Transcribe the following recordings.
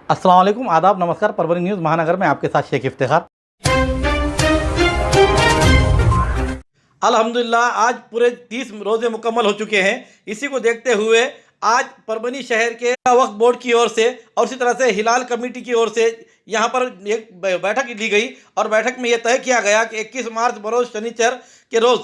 अस्सलाम वालेकुम, आदाब, नमस्कार। परभनी न्यूज़ महानगर में आपके साथ शेख इफ्तिखार। अल्हम्दुलिल्लाह आज पूरे 30 रोज़े मुकम्मल हो चुके हैं। इसी को देखते हुए आज परभनी शहर के वक्फ बोर्ड की ओर से और इसी तरह से हिलाल कमेटी की ओर से यहाँ पर एक बैठक ली गई और बैठक में यह तय किया गया कि 21 मार्च बरोज़ शनिचर के रोज़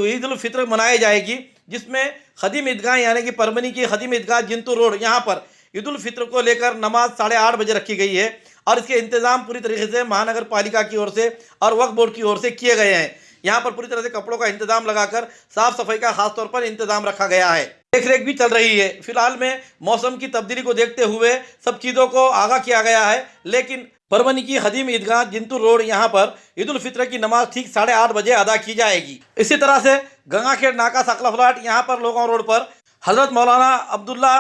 ईद उल फित्र मनाई जाएगी, जिसमें खदीम ईदगाह यानी कि परभनी की खदीम ईदगाह जिंतू रोड यहाँ पर ईद उल फित्र को लेकर नमाज 8:30 बजे रखी गई है और इसके इंतज़ाम पूरी तरीके से महानगर पालिका की ओर से और वक्फ बोर्ड की ओर से किए गए हैं। यहाँ पर पूरी तरह से कपड़ों का इंतजाम लगाकर साफ सफाई का खास तौर पर इंतजाम रखा गया है। देख रेख भी चल रही है। फिलहाल में मौसम की तब्दीली को देखते हुए सब चीज़ों को आगाह किया गया है, लेकिन परभनी की खदीम ईदगाह जिंतूर रोड यहाँ पर ईद उल फित्र की नमाज ठीक 8:30 बजे अदा की जाएगी। इसी तरह से गंगाखेड़ नाका सकला फ्लाट यहाँ पर लोगों रोड पर हजरत मौलाना अब्दुल्ला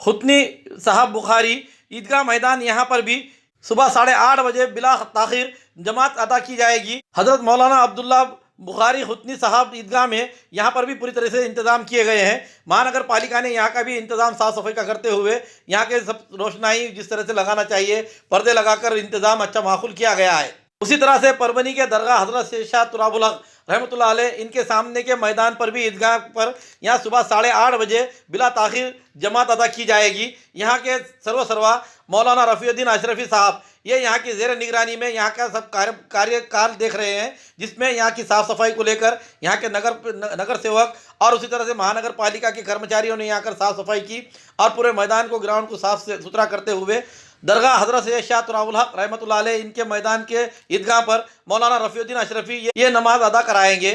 खुतनी साहब बुखारी ईदगाह मैदान यहाँ पर भी सुबह 8:30 बजे बिला ताखिर जमात अदा की जाएगी। हजरत मौलाना अब्दुल्ला बुखारी खुतनी साहब ईदगाह में यहाँ पर भी पूरी तरह से इंतज़ाम किए गए हैं। महानगर पालिका ने यहाँ का भी इंतज़ाम साफ़ सफाई का करते हुए यहाँ के सब रोशनाई जिस तरह से लगाना चाहिए, पर्दे लगाकर इंतज़ाम अच्छा माकूल किया गया है। उसी तरह से परभनी के दरगाह हजरत शेख शाह तुराबुल हक रहमतुल्लाह अलैह इनके सामने के मैदान पर भी ईदगाह पर यहाँ सुबह 8:30 बजे बिला ताखिर जमात अदा की जाएगी। यहाँ के सर्वा मौलाना रफ़ीउद्दीन अशरफी साहब ये यहाँ की ज़ेर निगरानी में यहाँ का सब कार्यकाल देख रहे हैं, जिसमें यहाँ की साफ़ सफाई को लेकर यहाँ के नगर सेवक और उसी तरह से महानगर पालिका के कर्मचारियों ने यहाँ कर साफ़ सफाई की और पूरे मैदान को ग्राउंड को साफ सुथरा करते हुए दरगाह हजरत शेख शाह तुराबुल हक रहमतुल्लाह अलैह इनके मैदान के ईदगाह पर मौलाना रफ़ीउद्दीन अशरफी ये नमाज अदा कराएंगे।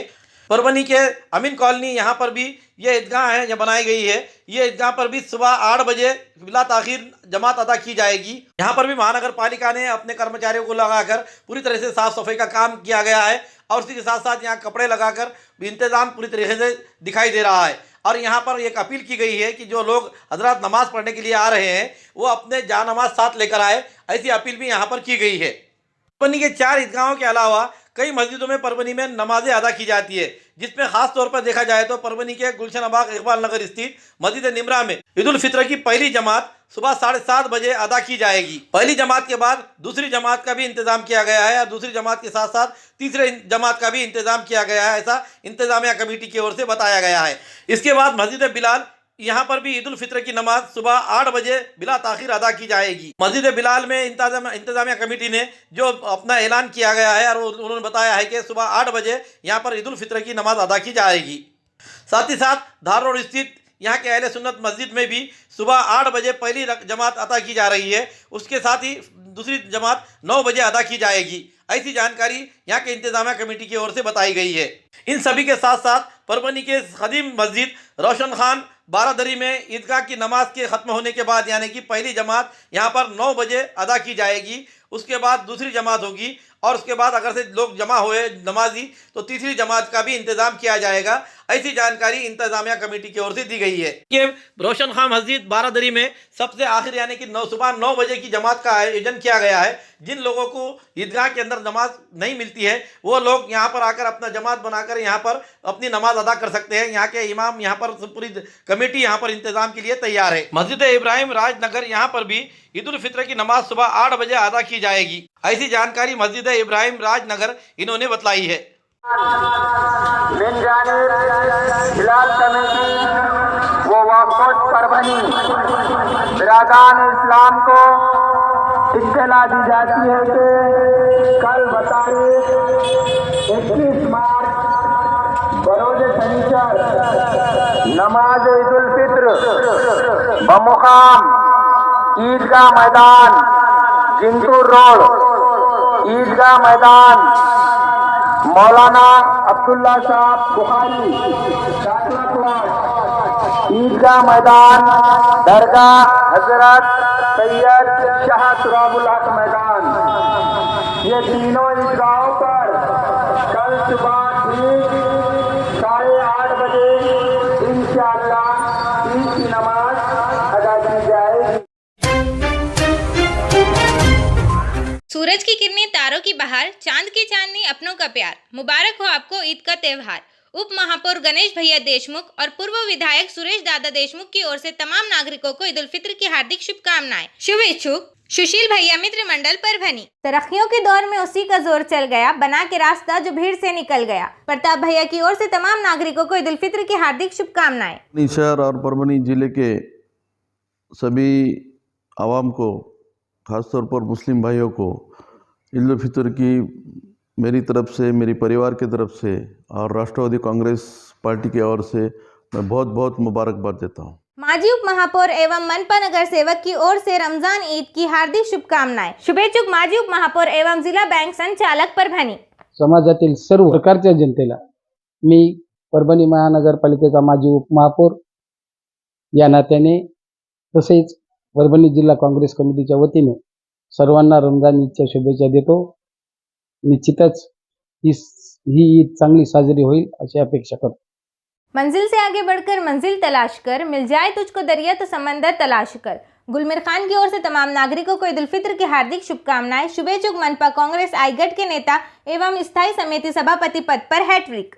परभनी के अमीन कॉलोनी यहाँ पर भी ये ईदगाह है, यहाँ बनाई गई है। ये ईदगाह पर भी सुबह 8 बजे बिला ताखिर जमात अदा की जाएगी। यहाँ पर भी महानगर पालिका ने अपने कर्मचारियों को लगाकर पूरी तरह से साफ सफाई का काम किया गया है और उसी के साथ साथ यहाँ कपड़े लगाकर इंतज़ाम पूरी तरीके से दिखाई दे रहा है। और यहाँ पर एक अपील की गई है कि जो लोग हजरात नमाज पढ़ने के लिए आ रहे हैं वो अपने जानमाज साथ लेकर आए, ऐसी अपील भी यहाँ पर की गई है। परभनी के 4 ईदगाहों के अलावा कई मस्जिदों में परभनी में नमाजें अदा की जाती है, जिसमें खास तौर पर देखा जाए तो परभनी के गुलशन अबाग इकबाल नगर स्थित मस्जिद निमरा में ईद उल फित्र की पहली जमात सुबह 7:30 बजे अदा की जाएगी। पहली जमात के बाद दूसरी जमात का भी इंतजाम किया गया है और दूसरी जमात के साथ साथ तीसरे जमात का भी इंतजाम किया गया है, ऐसा इंतजामिया कमेटी की ओर से बताया गया है। इसके बाद मस्जिद बिलाल यहाँ पर भी ईद उल फित्र की नमाज सुबह 8 बजे बिला ताखिर अदा की जाएगी। मस्जिद बिलाल में इंतजामिया कमेटी ने जो अपना ऐलान किया गया है और उन्होंने बताया है कि सुबह 8 बजे यहाँ पर ईद उल फित्र की नमाज अदा की जाएगी। साथ ही साथ धार रोड स्थित यहाँ के अहले सुन्नत मस्जिद में भी सुबह 8 बजे पहली जमात अदा की जा रही है, उसके साथ ही दूसरी जमात 9 बजे अदा की जाएगी। ऐसी जानकारी यहाँ के इंतजामिया कमेटी की ओर से बताई गई है। इन सभी के साथ साथ परभनी के खदीम मस्जिद रोशन खान बारादरी में ईदगाह की नमाज के ख़त्म होने के बाद यानी कि पहली जमात यहाँ पर 9 बजे अदा की जाएगी, उसके बाद दूसरी जमात होगी और उसके बाद अगर से लोग जमा हुए नमाजी तो तीसरी जमात का भी इंतज़ाम किया जाएगा। ऐसी जानकारी इंतजामिया कमेटी की ओर से दी गई है कि रोशन खान मस्जिद बारादरी में सबसे आखिर यानी कि सुबह 9 बजे की जमात का आयोजन किया गया है। जिन लोगों को ईदगाह के अंदर नमाज नहीं मिलती है वो लोग यहाँ पर आकर अपना जमात बनाकर यहाँ पर अपनी नमाज अदा कर सकते हैं। यहाँ के इमाम यहाँ पर पूरी कमेटी यहाँ पर इंतजाम के लिए तैयार है। मस्जिद इब्राहिम राजनगर यहाँ पर भी ईद उल फित्र की नमाज सुबह 8 बजे अदा की जाएगी। ऐसी जानकारी मस्जिद इब्राहिम राजनगर इन्होंने बतलाई है। हिलाल कमेटी वो वक्फ बोर्ड परभनी बिरादान इस्लाम को इत्तला दी जाती है कि कल बताइए 21 मार्च बरोज शनिचर नमाज ईद उल फित्र बमुकाम ईदगाह मैदान जिंतूर रोड ईदगाह मैदान मौलाना अब्दुल्ला साहब बुखारी ईदगाह मैदान दरगाह हजरत सैयद शाह तुराबुल हक मैदान, ये तीनों ईदगाहों पर कल सुबह ठीक 8:30 बजे इंशाअल्लाह ईद की नमाज अदा की जाएगी। सूरज की किरणें, तारों की बहार, चांद की चांदनी, अपनों का प्यार। मुबारक हो आपको ईद का त्योहार। उप महापौर गणेश भैया देशमुख और पूर्व विधायक सुरेश दादा देशमुख की ओर से तमाम नागरिकों को ईद उल फित्र की हार्दिक शुभकामनाएं। शुभ इच्छुक सुशील भैया मित्र मंडल परभनी। तरक्कियों के दौर में उसी का जोर चल गया, बना के रास्ता जो भीड़ से निकल गया। प्रताप भैया की ओर से तमाम नागरिकों को ईद उल फित्र की हार्दिक शुभकामनाएं। परभनी शहर और परभनी जिले के सभी आवाम को, खासतौर पर मुस्लिम भाइयों को ईद उल फित्र की मेरी तरफ से, मेरी परिवार की तरफ से और राष्ट्रवादी कांग्रेस पार्टी की ओर से मैं बहुत बहुत मुबारकबाद देता हूँ। माजी उप महापौर एवं मनपा नगर सेवक की ओर से रमजान ईद की हार्दिक शुभकामनाएं। शुभेच्छुक माजी उप महापौर एवं जिला बैंक संचालक परभणी। समाजातील सर्व प्रकारच्या जनतेला मी परभणी महानगरपालिकेचा माजी उपमहापौर या नात्याने, तसेच परभणी जिल्हा काँग्रेस कमिटीच्या वतीने सर्वांना रमजान ईदच्या शुभेच्छा देतो। निश्चितच ही ईद चांगली साजरी होईल अशी अपेक्षा करतो। मंजिल से आगे बढ़कर मंजिल तलाश कर, मिल जाए तुझको दरिया तो समंदर तलाश कर। गुलमिर खान की ओर से तमाम नागरिकों को ईद उल फित्र की हार्दिक शुभकामनाएं। शुभेच्छुक मनपा कांग्रेस आईगढ़ के नेता एवं स्थायी समिति सभापति पद पर हैट्रिक।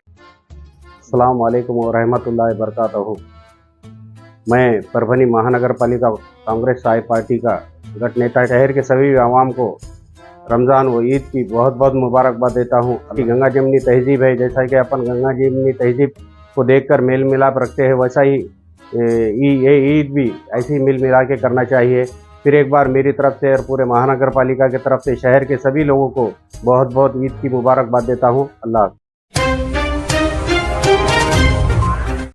अस्सलाम वालेकुम व रहमतुल्लाहि व बरकातहू। मैं परभनी महानगरपालिका कांग्रेस साई पार्टी का गठ नेता शहर के सभी आवाम को रमज़ान व ईद की बहुत बहुत मुबारकबाद देता हूँ। अभी गंगा जमनी तहजीब है, जैसा कि अपन गंगा जमनी तहजीब को देखकर मेल मिलाप रखते हैं, वैसा ही ये ईद भी ऐसे ही मिल मिला के करना चाहिए। फिर एक बार मेरी तरफ से और पूरे महानगर पालिका की तरफ से शहर के सभी लोगों को बहुत बहुत ईद की मुबारकबाद देता हूँ। अल्लाह।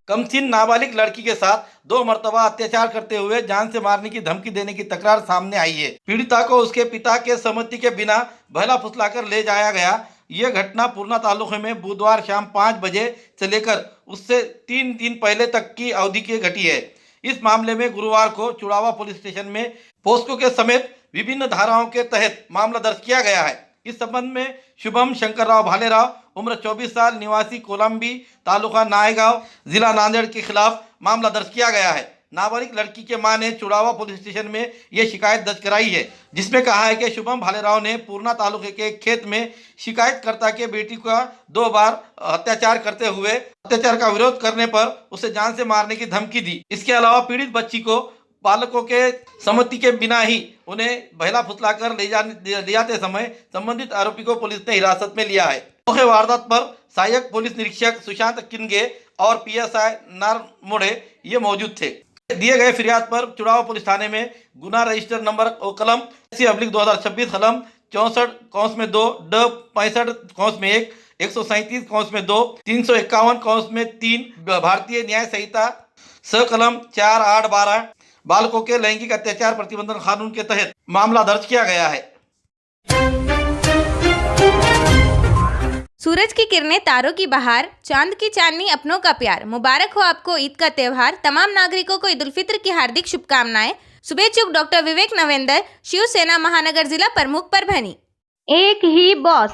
कमसिन नाबालिग लड़की के साथ 2 मरतबा अत्याचार करते हुए जान से मारने की धमकी देने की तकरार सामने आई है। पीड़िता को उसके पिता के सहमति के बिना बहला फुसलाकर ले जाया गया। यह घटना पूर्णा तालुके में बुधवार शाम 5 बजे से लेकर उससे 3 दिन पहले तक की अवधि की घटी है। इस मामले में गुरुवार को चुड़ावा पुलिस स्टेशन में पोस्को के समेत विभिन्न धाराओं के तहत मामला दर्ज किया गया है। इस संबंध में शुभम शंकरराव भालेराव उम्र 24 साल निवासी कोलंबी तालुका नायगांव जिला नांदेड़ के खिलाफ मामला दर्ज किया गया है। नाबालिग लड़की के मां ने चुड़ावा पुलिस स्टेशन में यह शिकायत दर्ज कराई है, जिसमें कहा है कि शुभम भालेराव ने पूर्णा तालुके के खेत में शिकायतकर्ता के बेटी का 2 बार अत्याचार करते हुए अत्याचार का विरोध करने पर उसे जान से मारने की धमकी दी। इसके अलावा पीड़ित बच्ची को पालकों के सम्मति के बिना ही उन्हें बहला फुसलाकर ले जाते समय संबंधित आरोपी को पुलिस ने हिरासत में लिया है। मौके वारदात पर सहायक पुलिस निरीक्षक सुशांत किनगे और पीएसआई नारमोड़े ये मौजूद थे। दिए गए फिरियाद पर चुड़ावा पुलिस थाने में गुना रजिस्टर नंबर कलम 80/2026 कलम 64/2 ड 65/1 137/2 351/3 भारतीय न्याय संहिता स कलम 4/8/12 बालकों के लैंगिक अत्याचार प्रतिबंधन कानून के तहत मामला दर्ज किया गया है। सूरज की किरणें, तारों की बहार, चांद की चांदनी, अपनों का प्यार। मुबारक हो आपको ईद का त्यौहार। तमाम नागरिकों को ईद उल फित्र की हार्दिक शुभकामनाएं। शुभेच्छुक डॉक्टर विवेक नवेंद्र, शिवसेना महानगर जिला प्रमुख परभणी। एक ही बॉस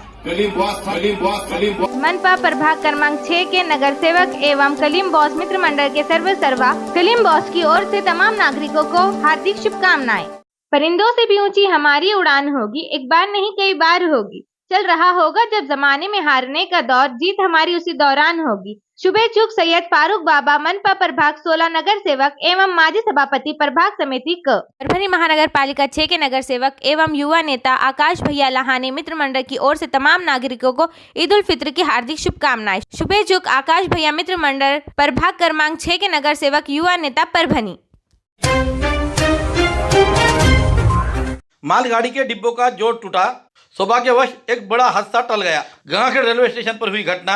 मनपा प्रभाग क्रमांक 6 के नगर सेवक एवं कलीम बॉस मित्र मंडल के सर्वा कलीम बॉस की ओर से तमाम नागरिकों को हार्दिक शुभकामनाएं। परिंदों से भी ऊंची हमारी उड़ान होगी, एक बार नहीं कई बार होगी। चल रहा होगा जब जमाने में हारने का दौर, जीत हमारी उसी दौरान होगी। शुभेच्छुक सैयद फारूक बाबा, मनपा प्रभाग 16 नगर सेवक एवं माजी सभापति प्रभाग समिति क। परभनी महानगर पालिका 6 के नगर सेवक एवं युवा नेता आकाश भैया लहाने मित्र मंडल की ओर से तमाम नागरिकों को ईद उल फित्र की हार्दिक शुभकामनाएं। शुभेच्छुक आकाश भैया मित्र मंडल प्रभाग क्रमांक 6 के नगर सेवक युवा नेता परभनी। मालगाड़ी के डिब्बों का जोड़ टूटा, सौभाग्यवश एक बड़ा हादसा टल गया। गंगाखेड़ रेलवे स्टेशन पर हुई घटना,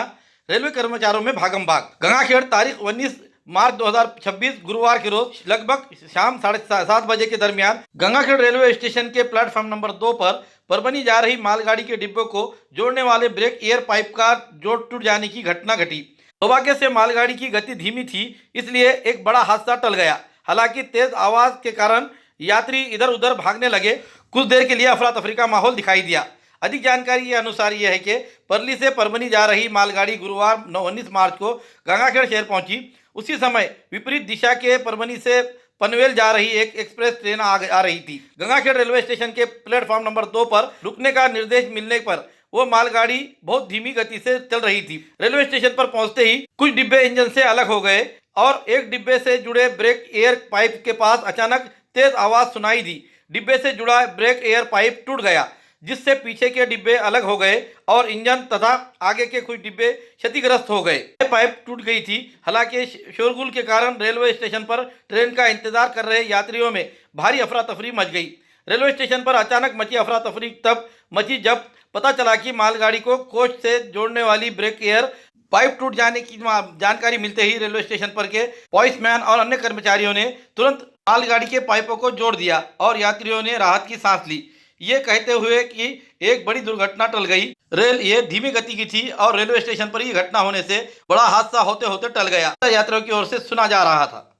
रेलवे कर्मचारियों में भागम भाग। गंगाखेड़ तारीख 19 मार्च 2026 गुरुवार के रोज लगभग शाम 7:30 बजे के दरमियान गंगाखेड़ रेलवे स्टेशन के प्लेटफॉर्म नंबर 2 पर परभनी जा रही मालगाड़ी के डिब्बों को जोड़ने वाले ब्रेक एयर पाइप का जोड़ टूट जाने की घटना घटी। सौभाग्य से मालगाड़ी की गति धीमी थी, इसलिए एक बड़ा हादसा टल गया। हालांकि तेज आवाज के कारण यात्री इधर उधर भागने लगे। कुछ देर के लिए अफरा तफरी का माहौल दिखाई दिया। अधिक जानकारी के अनुसार यह है कि परली से परभनी जा रही मालगाड़ी गुरुवार 19 मार्च को गंगाखेड़ शहर पहुंची। उसी समय विपरीत दिशा के परभनी से पनवेल जा रही एक एक्सप्रेस ट्रेन आ रही थी। गंगाखेड़ रेलवे स्टेशन के प्लेटफॉर्म नंबर 2 पर रुकने का निर्देश मिलने पर वो मालगाड़ी बहुत धीमी गति से चल रही थी। रेलवे स्टेशन पर पहुंचते ही कुछ डिब्बे इंजन से अलग हो गए और एक डिब्बे से जुड़े ब्रेक एयर पाइप के पास अचानक तेज आवाज सुनाई दी। डिब्बे से जुड़ा ब्रेक एयर पाइप टूट गया, जिससे पीछे के डिब्बे अलग हो गए और इंजन तथा आगे के कुछ डिब्बे क्षतिग्रस्त हो गए। पाइप टूट गई थी। हालांकि शोरगुल के कारण रेलवे स्टेशन पर ट्रेन का इंतजार कर रहे यात्रियों में भारी अफरा तफरी मच गई। रेलवे स्टेशन पर अचानक मची अफरा तफरी तब मची जब पता चला कि मालगाड़ी को कोच से जोड़ने वाली ब्रेक एयर पाइप टूट जाने की जानकारी मिलते ही रेलवे स्टेशन पर के पॉइसमैन और अन्य कर्मचारियों ने तुरंत मालगाड़ी के पाइपों को जोड़ दिया और यात्रियों ने राहत की सांस ली, ये कहते हुए कि एक बड़ी दुर्घटना टल गई। रेल ये धीमी गति की थी और रेलवे स्टेशन पर ही घटना होने से बड़ा हादसा होते होते टल गया, यात्रियों की ओर से सुना जा रहा था।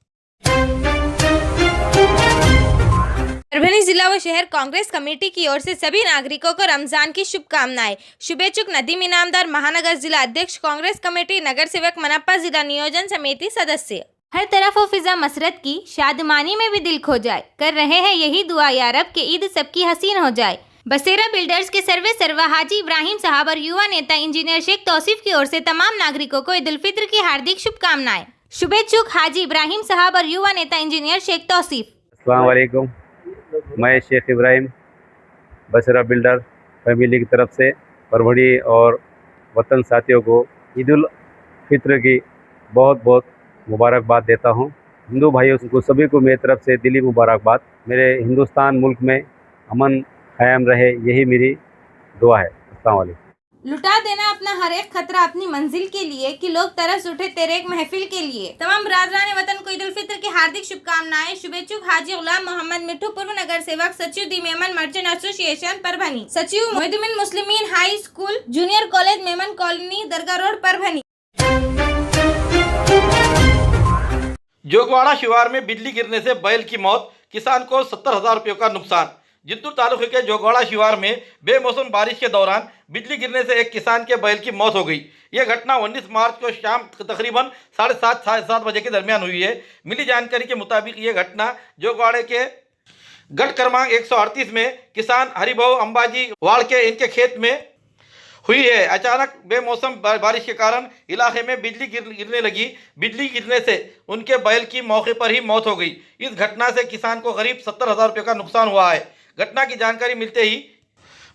परभनी जिला व शहर कांग्रेस कमेटी की ओर से सभी नागरिकों को रमजान की शुभकामनाएं। शुभेच्छुक नदीम इनामदार, महानगर जिला अध्यक्ष कांग्रेस कमेटी, नगर सेवक मनपा, जिला नियोजन समिति सदस्य। हर तरफ वो फिजा मसरत की शादमानी में भी दिल खो जाए, कर रहे हैं यही दुआ या रब के ईद सबकी हसीन हो जाए। बसेरा बिल्डर्स के सर्वे सर्वा हाजी इब्राहिम साहब और युवा नेता इंजीनियर शेख तौसीफ की ओर से तमाम नागरिकों को ईद उल फित्र की हार्दिक शुभकामनाएं। शुभेच्छुक हाजी इब्राहिम साहब और युवा नेता इंजीनियर शेख तौसीफ। अस्सलाम वालेकुम, मैं शेख इब्राहिम बसेरा बिल्डर फैमिली की तरफ से परभनी और वतन साथियों को ईद उल फित्र की बहुत बहुत मुबारकबाद देता हूं। हिंदू भाइयों को सभी को मेरी तरफ से दिली मुबारकबाद। मेरे हिंदुस्तान मुल्क में अमन कायम रहे, यही मेरी दुआ है। अस्सलाम वालेकुम। लुटा देना अपना हर एक खतरा अपनी मंजिल के लिए कि लोग तरस उठे तेरे एक महफिल के लिए। तमाम बरादरान वतन को ईद उल फित्र की हार्दिक शुभकामनाएं। शुभेच्छुक हाजी गुलाम मोहम्मद मिठू, पूर्व नगर सेवक, सचिव the Memon merchant association Parbhani, सचिव Mohiuddin Muslimeen high school junior college Memon colony Dargah road Parbhani. Jogwada शिवार में बिजली गिरने से बैल की मौत, किसान को 70,000 रुपये का नुकसान। जिंतूर तालुके के जोगवाड़ा शिवार में बेमौसम बारिश के दौरान बिजली गिरने से एक किसान के बैल की मौत हो गई। यह घटना 19 मार्च को शाम तकरीबन 7:30 बजे के दरमियान हुई है। मिली जानकारी के मुताबिक ये घटना जोगवाड़े के गट क्रमांक 138 में किसान हरिभाऊ अंबाजी वाड़ के इनके खेत में हुई है। अचानक बेमौसम बारिश के कारण इलाके में बिजली गिरने लगी। बिजली गिरने से उनके बैल की मौके पर ही मौत हो गई। इस घटना से किसान को करीब 70,000 रुपये का नुकसान हुआ है। घटना की जानकारी मिलते ही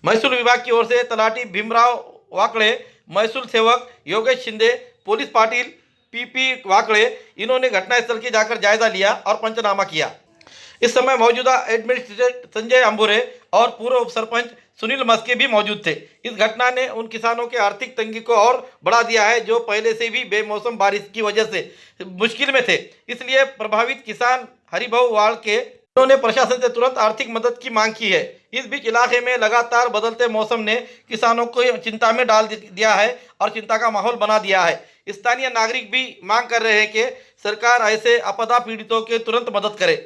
महसूल विभाग की ओर से तलाटी भीमराव वाकड़े, महसूल सेवक योगेश शिंदे, पुलिस पाटिल पीपी वाकड़े, इन्होंने घटनास्थल की जाकर जायजा लिया और पंचनामा किया। इस समय मौजूदा एडमिनिस्ट्रेटर संजय अंबुरे और पूर्व उप सरपंच सुनील मस्के भी मौजूद थे। इस घटना ने उन किसानों के आर्थिक तंगी को और बढ़ा दिया है जो पहले से भी बेमौसम बारिश की वजह से मुश्किल में थे। इसलिए प्रभावित किसान हरिभाऊ वाड़ के उन्होंने प्रशासन से तुरंत आर्थिक मदद की मांग की है। इस बीच इलाके में लगातार बदलते मौसम ने किसानों को चिंता में डाल दिया है और चिंता का माहौल बना दिया है। स्थानीय नागरिक भी मांग कर रहे हैं कि सरकार ऐसे आपदा पीड़ितों की तुरंत मदद करे।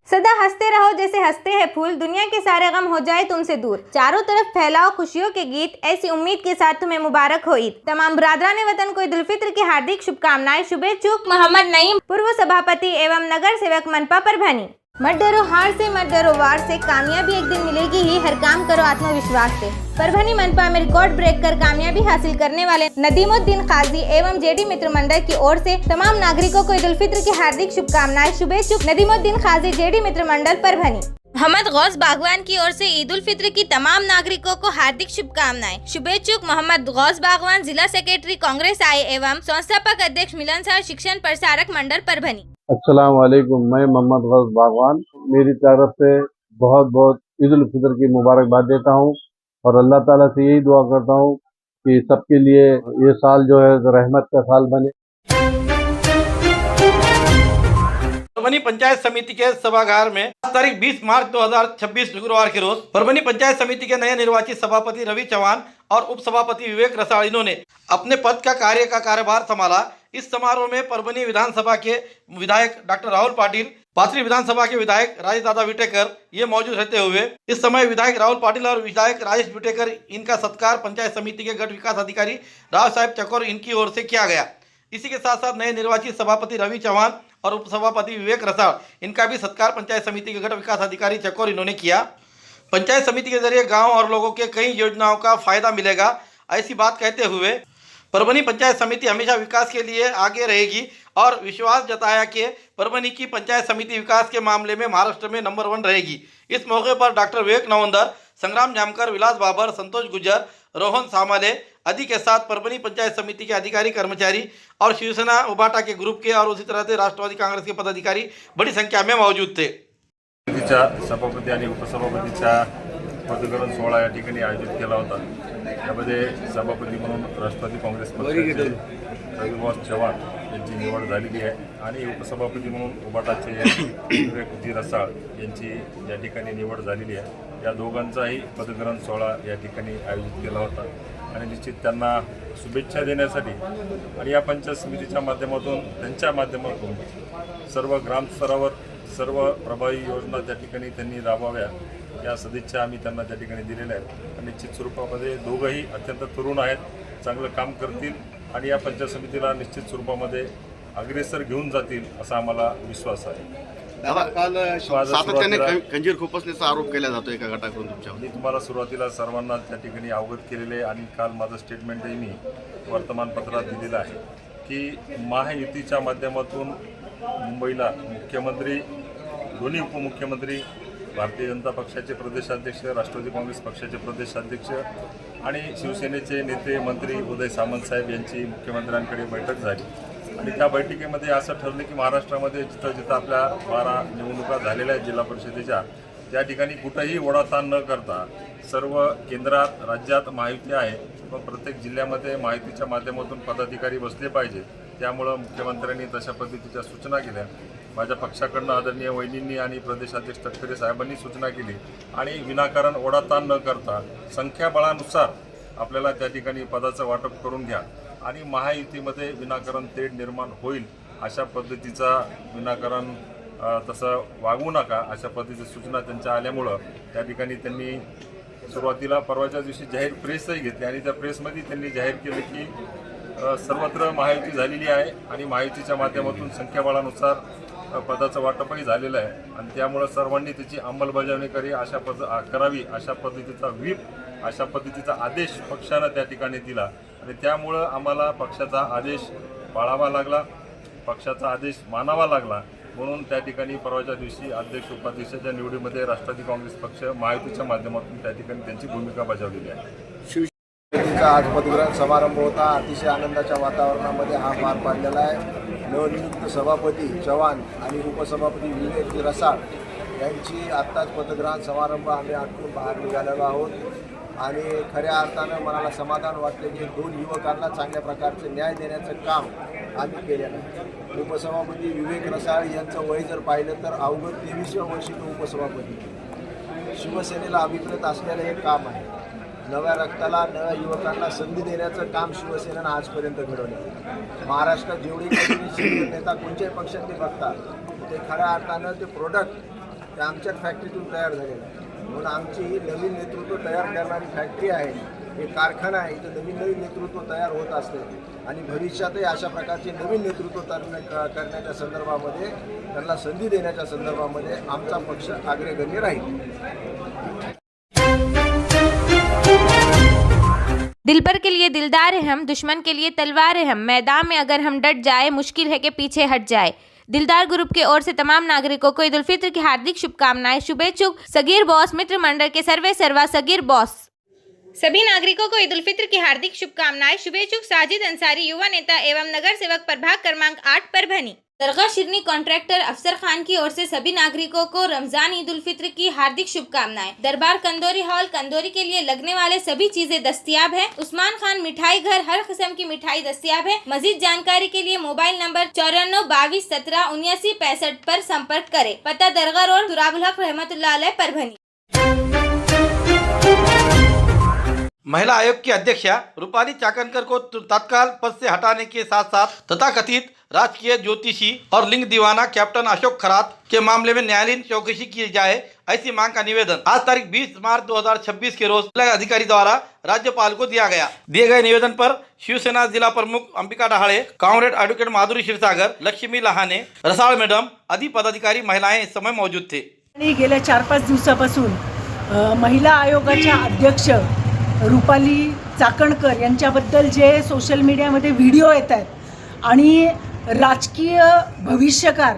सदा हंसते रहो जैसे हंसते हैं फूल, दुनिया के सारे गम हो जाए तुमसे दूर, चारों तरफ फैलाओ खुशियों के गीत, ऐसी उम्मीद के साथ तुम्हें मुबारक हो ईद। तमाम बरादरान वतन को ईद उल फित्र की हार्दिक शुभकामनाएं। शुभेच्छुक मोहम्मद नईम, पूर्व सभापति एवं नगर सेवक मनपा परभनी। मत डरो हार से, मत डरो वार से, कामयाबी एक दिन मिलेगी ही, हर काम करो आत्मविश्वास से। परभनी मनपा में रिकॉर्ड ब्रेक कर कामयाबी हासिल करने वाले नदीमुद्दीन काजी एवं जेडी मित्र मंडल की ओर से तमाम नागरिकों को ईद उल फित्र की हार्दिक शुभकामनाएं। शुभेच्छुक नदीमुद्दीन काजी, जेडी मित्र मंडल परभनी। मोहम्मद गौस बागवान की ओर से ईद उल फित्र की तमाम नागरिकों को हार्दिक शुभकामनाएं। शुभेच्छुक मोहम्मद गौस बागवान, जिला सेक्रेटरी कांग्रेस आई एवं संस्थापक अध्यक्ष मिलनसार शिक्षण प्रसारक मंडल परभनी। अस्सलाम वालेकुम, मैं मोहम्मद गौस बागवान मेरी तरफ से बहुत बहुत ईद उल फित्र की मुबारकबाद देता हूं और अल्लाह ताला से यही दुआ करता हूं कि सबके लिए ये साल जो है रहमत का साल बने। परभनी पंचायत समिति के सभागार में तारीख 20 मार्च 2026 शुक्रवार के रोज परभनी पंचायत समिति के नए निर्वाचित सभापति रवि चौहान और उप सभापति विवेक रसाल इन्होंने अपने पद का कार्यभार संभाला। इस समारोह में परभनी विधानसभा के विधायक डॉक्टर राहुल पाटिल, पाथरी विधानसभा के विधायक राजेश दादा विटेकर ये मौजूद रहते हुए इस समय विधायक राहुल पाटिल और विधायक राजेश विटेकर इनका सत्कार पंचायत समिति के गट विकास अधिकारी राव साहेब चकोर इनकी ओर से किया गया। इसी के साथ साथ नए निर्वाचित सभापति रवि चौहान और उप सभापति विवेक रसाल इनका भी सत्कार पंचायत समिति के गट विकास अधिकारी चकोर इन्होंने किया। पंचायत समिति के जरिए गांव और लोगों के कई योजनाओं का फायदा मिलेगा, ऐसी बात कहते हुए परभनी पंचायत समिति हमेशा विकास के लिए आगे रहेगी और विश्वास जताया कि परभनी की पंचायत समिति विकास के मामले में महाराष्ट्र में नंबर 1 रहेगी। इस मौके पर डॉक्टर विवेक नवंदर, संग्राम जामकर, विलास बाबर, संतोष गुज्जर, रोहन सामाले आदि के साथ परभनी पंचायत समिति के अधिकारी, कर्मचारी और शिवसेना उबाटा के ग्रुप के और उसी तरह से राष्ट्रवादी कांग्रेस के पदाधिकारी बड़ी संख्या में मौजूद थे। सभापती आणि उपसभापतीचा पदग्रहण सोहळा या ठिकाणी आयोजित केला होता। यामध्ये सभापती म्हणून राष्ट्रवादी काँग्रेस पक्षाचे रविवास चव्हाण यांची निवड झालेली आहे आणि उपसभापती म्हणून उबाटाचे विवेकजी रसाळ यांची या ठिकाणी निवड झालेली आहे। या दोघांचाही पदग्रहण सोहळा या ठिकाणी आयोजित केला होता आणि निश्चित त्यांना शुभेच्छा देण्यासाठी आणि या पंचायत समितीच्या माध्यमातून त्यांच्या माध्यमातून सर्व ग्रामस्तरावर सर्व प्रभावी योजना त्या ठिकाणी त्यांनी राबवाव्या या सदिच्छा आम्ही त्यांना त्या ठिकाणी दिलेल्या आहेत। आणि निश्चित स्वरूपामध्ये दोघंही अत्यंत तरुण आहेत, चांगलं काम करतील आणि या पंचायत समितीला निश्चित स्वरूपामध्ये अग्रेसर घेऊन जातील असा आम्हाला विश्वास आहे। दादा, काल सातत्याने खंजीर खुपसण्याचा आरोप केला जातो एका गटाकडून तुमच्यावर। मी तुम्हाला सुरुवातीला सर्वांना त्या ठिकाणी अवगत केलेले आणि काल माझं स्टेटमेंटही मी वर्तमानपत्रात दिलेलं आहे की महायुतीच्या माध्यमातून मुंबईला मुख्यमंत्री, दोन्ही उपमुख्यमंत्री, भारतीय जनता पक्षाचे प्रदेशाध्यक्ष, राष्ट्रवादी काँग्रेस पक्षाचे प्रदेशाध्यक्ष आणि शिवसेनेचे नेते मंत्री उदय सामंत साहेब यांची मुख्यमंत्र्यांकडे बैठक झाली आणि त्या बैठकीमध्ये असं ठरलं की महाराष्ट्रामध्ये जिथं जिथं आपल्या 12 निवडणुका झालेल्या आहेत जिल्हा परिषदेच्या, त्या ठिकाणी कुठंही ओढाताण न करता सर्व केंद्रात, राज्यात महायुती आहे पण प्रत्येक जिल्ह्यामध्ये महायुतीच्या माध्यमातून पदाधिकारी बसले पाहिजे। त्यामुळं मुख्यमंत्र्यांनी तशा पद्धतीच्या सूचना केल्या। माझ्या पक्षाकडनं आदरणीय वहिनींनी आणि प्रदेशाध्यक्ष तटकरे साहेबांनी सूचना केली आणि विनाकारण ओढाताण न करता संख्याबळानुसार आपल्याला त्या ठिकाणी पदाचं वाटप करून घ्या आणि महायुतीमध्ये विनाकारण तेढ निर्माण होईल अशा पद्धतीचा विनाकारण तसं वागवू नका अशा पद्धतीची सूचना त्यांच्या आल्यामुळं त्या ठिकाणी त्यांनी सुरुवातीला परवाच्या दिवशी जाहीर प्रेसही घेतली आणि त्या प्रेसमध्ये त्यांनी जाहीर केलं की सर्वत्र महायुती झालेली आहे आणि महायुतीच्या माध्यमातून संख्याबळानुसार पदाचं वाटपही झालेलं आहे आणि त्यामुळं सर्वांनी त्याची अंमलबजावणी करावी अशा पद्धतीचा व्हीप, अशा पद्धतीचा आदेश पक्षानं त्या ठिकाणी दिला आणि त्यामुळं आम्हाला पक्षाचा आदेश पाळावा लागला, पक्षाचा आदेश मानावा लागला। म्हणून त्या ठिकाणी परवाच्या दिवशी अध्यक्ष उपाध्यक्षाच्या निवडीमध्ये राष्ट्रवादी काँग्रेस पक्ष महायुतीच्या माध्यमातून त्या ठिकाणी त्यांची भूमिका बजावलेली आहे। आज पदग्रहण समारंभ होता, अतिशय आनंदाच्या वातावरणामध्ये हा पार पाडलेला आहे। नवनियुक्त सभापती चव्हाण आणि उपसभापती विवेक रसाळ यांची आत्ताच पदग्रहण समारंभ आम्ही आटून बाहेर निघालेलो आहोत आणि खऱ्या अर्थानं मनाला समाधान वाटले की 2 युवकांना चांगल्या प्रकारचे न्याय देण्याचं काम आम्ही केलेलं आहे। उपसभापती विवेक रसाळ यांचं वय जर पाहिलं तर अवघड 23व्या वर्षी तो उपसभापती। शिवसेनेला अभिप्रेत असलेलं हे काम आहे। नव्या रक्ताला, नव्या युवकांना संधी देण्याचं काम शिवसेनेनं आजपर्यंत घडवलं। महाराष्ट्रात जेवढे काही नेता कोणत्याही पक्षातले बघतात ते खऱ्या अर्थानं ते प्रोडक्ट ते आमच्याच फॅक्टरीतून तयार झालेलं आहे। म्हणून आमची ही नवीन नेतृत्व तयार करणारी फॅक्टरी आहे, हे कारखाना आहे, इथं नवीन नेतृत्व तयार होत असते आणि भविष्यातही अशा प्रकारचे नवीन नेतृत्व करण्याच्या संदर्भामध्ये, त्यांना संधी देण्याच्या संदर्भामध्ये आमचा पक्ष अग्रगण्य राहील। दिलबर के लिए दिलदार है हम, दुश्मन के लिए तलवार है हम, मैदान में अगर हम डट जाए मुश्किल है कि पीछे हट जाए। दिलदार ग्रुप की ओर से तमाम नागरिकों को ईद उल फित्र की हार्दिक शुभकामनाएं। शुभेच्छुक सगीर बॉस मित्र मंडल के सर्वे सर्वा सगीर बॉस। सभी नागरिकों को ईद उल फित्र की हार्दिक शुभकामनाएं। शुभेच्छुक साजिद अंसारी, युवा नेता एवं नगर सेवक प्रभाग क्रमांक 8 परभनी। दरगाह शिरनी कॉन्ट्रैक्टर अफसर खान की ओर से सभी नागरिकों को रमजान ईद उल फित्र की हार्दिक शुभकामनाएं। दरबार कंदोरी हॉल कंदोरी के लिए लगने वाले सभी चीजें दस्तयाब है। उस्मान खान मिठाई घर, हर किस्म की मिठाई दस्तयाब है। मजीद जानकारी के लिए मोबाइल नंबर 94 22 17 79 65 पर संपर्क करें। पता दरगाह रोड, तुराबुल हक रहमतुल्लाह अलैह परभनी। महिला आयोग की अध्यक्षा रूपाली चाकणकर को तत्काल पद से हटाने के साथ साथ तथाकथित राजकीय ज्योतिषी और लिंग दीवाना कैप्टन अशोक खरात के मामले में न्यायालयीन चौकसी की जाए, ऐसी मांग का निवेदन आज तारीख 20 मार्च 2026 के रोज जिला अधिकारी द्वारा राज्यपाल को दिया गया। दिए गए निवेदन पर शिवसेना जिला प्रमुख अंबिका डहाळे, कांग्रेस एडवोकेट माधुरी क्षीरसागर, लक्ष्मी लहाने, रसाळ मैडम आदि पदाधिकारी महिलाएं इस समय मौजूद थे। गेल्या 4-5 दिवसापासून महिला आयोगाच्या अध्यक्ष रूपाली चाकणकर यांच्याबद्दल जे सोशल मीडियामध्ये व्हिडिओ येत आहेत आणि राजकीय भविष्यकार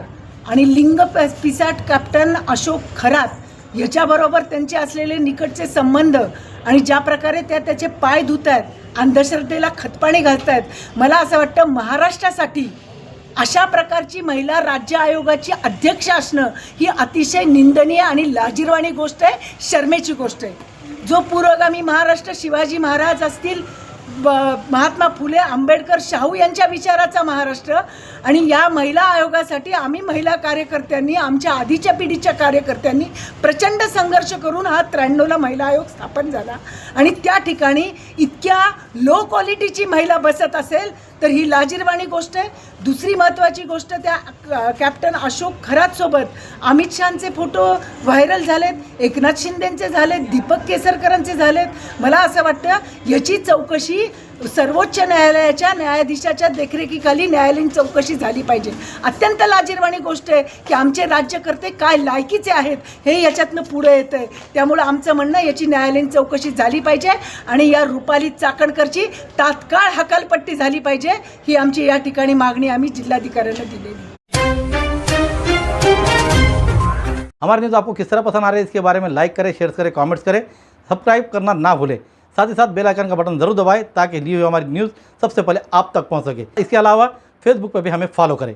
आणि लिंग पिसाट कॅप्टन अशोक खरात याच्याबरोबर त्यांचे असलेले निकटचे संबंध आणि ज्या प्रकारे त्याचे पाय धुत आहेत, अंधश्रद्धेला खतपाणी घालत आहेत, मला असं वाटतं महाराष्ट्रासाठी अशा प्रकारची महिला राज्य आयोगाची अध्यक्ष असणं ही अतिशय निंदनीय आणि लाजिरवाणी गोष्ट आहे, शर्मेची गोष्ट आहे। जो पुरोगामी महाराष्ट्र शिवाजी महाराज असतील, महात्मा फुले आंबेडकर शाहू यांच्या विचाराचा महाराष्ट्र आणि या महिला आयोगासाठी आम्ही महिला कार्यकर्त्यांनी, आमच्या आधीच्या पिढीच्या कार्यकर्त्यांनी प्रचंड संघर्ष करून हा 93ला महिला आयोग स्थापन झाला आणि त्या ठिकाणी इतक्या लो क्वालिटीची महिला बसत असेल तर ही लाजिरवाणी गोष्ट आहे। दुसरी महत्त्वाची गोष्ट, त्या कॅप्टन अशोक खरातसोबत अमित शहाचे फोटो व्हायरल झालेत, एकनाथ शिंदेंचे झालेत, दीपक केसरकरांचे झालेत। मला असं वाटतं याची चौकशी सर्वोच्च न्यायालयाच्या न्यायाधीशाच्या देखरेखीखाली न्यायालयीन चौकशी झाली पाहिजे। अत्यंत लाजिरवाणी गोष्ट आहे की आमचे राज्यकर्ते काय लायकीचे आहेत हे याच्यातनं पुढे येतं आहे। त्यामुळं आमचं म्हणणं याची न्यायालयीन चौकशी झाली पाहिजे आणि या रुपाली चाकणकरची तात्काळ हकालपट्टी झाली पाहिजे, ही आमची या ठिकाणी मागणी आम्ही जिल्हाधिकाऱ्यांना दिलेली। हमारे न्यूज़ आपको किस तरह पसंद आ रही है इसके बारे में लाइक करें, शेयर करें, कमेंट्स करें, सब्सक्राइब करना ना भूलें। साथ ही साथ बेल आइकन का बटन ज़रूर दबाएं ताकि ली हुई हमारी न्यूज़ सबसे पहले आप तक पहुंच सके। इसके अलावा फेसबुक पर भी हमें फॉलो करें।